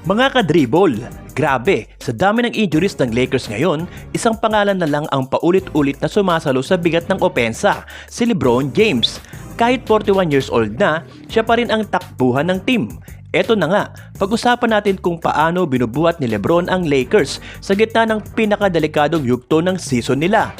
Mga ka-dribble, grabe, sa dami ng injuries ng Lakers ngayon, isang pangalan na lang ang paulit-ulit na sumasalo sa bigat ng opensa, si LeBron James. Kahit 41 years old na, siya pa rin ang takbuhan ng team. Eto na nga, pag-usapan natin kung paano binubuhat ni LeBron ang Lakers sa gitna ng pinakadelikadong yugto ng season nila.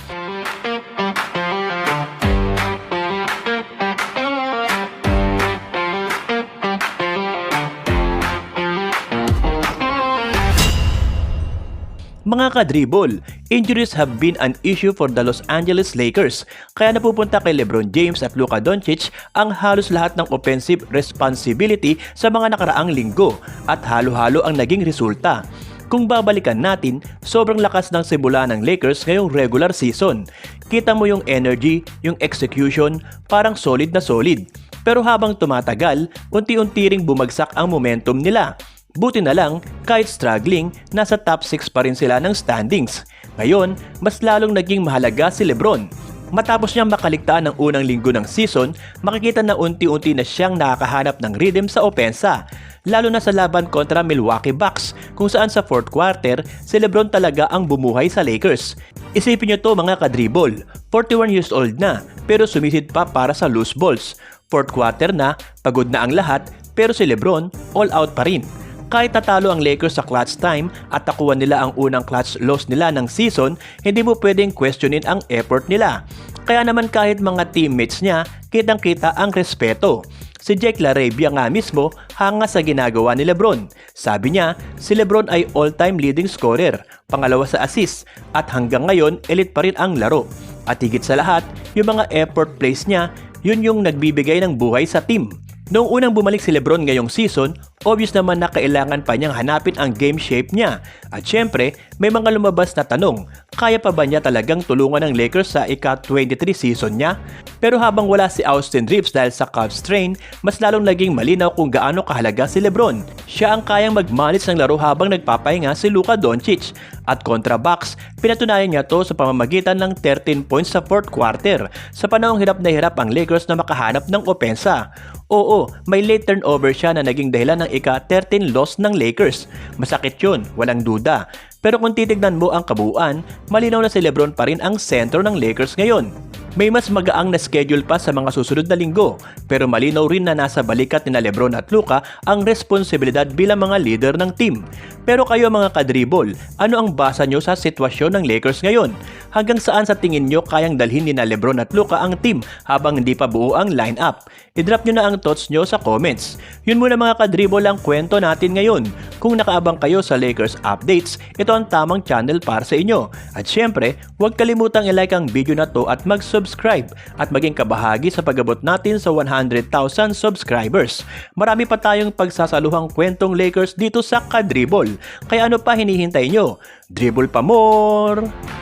Mga ka-dribble, injuries have been an issue for the Los Angeles Lakers, kaya napupunta kay LeBron James at Luka Doncic ang halos lahat ng offensive responsibility sa mga nakaraang linggo at halo-halo ang naging resulta. Kung babalikan natin, sobrang lakas ng simula ng Lakers ngayong regular season. Kita mo yung energy, yung execution, parang solid na solid. Pero habang tumatagal, unti-unti ring bumagsak ang momentum nila. Buti na lang, kahit struggling, nasa top 6 pa rin sila ng standings. Ngayon, mas lalong naging mahalaga si LeBron. Matapos niyang makaligtaan ng unang linggo ng season, makikita na unti-unti na siyang nakakahanap ng rhythm sa opensa. Lalo na sa laban kontra Milwaukee Bucks, kung saan sa fourth quarter, si LeBron talaga ang bumuhay sa Lakers. Isipin niyo to mga ka-dribble, 41 years old na, pero sumisid pa para sa loose balls. Fourth quarter na, pagod na ang lahat, pero si LeBron all out pa rin. Kahit tatalo ang Lakers sa clutch time at nakuha nila ang unang clutch loss nila ng season, hindi mo pwedeng questionin ang effort nila. Kaya naman kahit mga teammates niya, kitang-kita ang respeto. Si Jake LaRavia nga mismo hanga sa ginagawa ni LeBron. Sabi niya, si LeBron ay all-time leading scorer, pangalawa sa assist, at hanggang ngayon elite pa rin ang laro. At higit sa lahat, yung mga effort plays niya, yun yung nagbibigay ng buhay sa team. Noong unang bumalik si LeBron ngayong season, obvious naman na kailangan pa niyang hanapin ang game shape niya. At syempre, may mga lumabas na tanong, kaya pa ba niya talagang tulungan ng Lakers sa ika-23 season niya? Pero habang wala si Austin Reeves dahil sa calf strain, mas lalong naging malinaw kung gaano kahalaga si LeBron. Siya ang kayang mag-manage ng laro habang nagpapahinga si Luka Doncic. At kontra Bucks, pinatunayan niya to sa pamamagitan ng 13 points sa fourth quarter. Sa panahong hirap na hirap ang Lakers na makahanap ng opensa. Oo, may late turnover siya na naging dahilan ng ika-13 loss ng Lakers. Masakit yun, walang duda. Pero kung titignan mo ang kabuuan, malinaw na si LeBron pa rin ang sentro ng Lakers ngayon. May mas magaang na schedule pa sa mga susunod na linggo, pero malinaw rin na nasa balikat ni LeBron at Luka ang responsibilidad bilang mga leader ng team. Pero kayo mga ka-dribble, ano ang basa nyo sa sitwasyon ng Lakers ngayon? Hanggang saan sa tingin nyo kayang dalhin ni LeBron at Luka ang team habang hindi pa buo ang lineup? I-drop nyo na ang thoughts nyo sa comments. Yun muna mga ka-dribble ang kwento natin ngayon. Kung nakaabang kayo sa Lakers updates, ito ang tamang channel para sa inyo. At syempre, huwag kalimutang i-like ang video na to at mag-subscribe at maging kabahagi sa pag-abot natin sa 100,000 subscribers. Marami pa tayong pagsasaluhang kwentong Lakers dito sa ka-dribble. Kaya ano pa hinihintay nyo? Dribble pa more!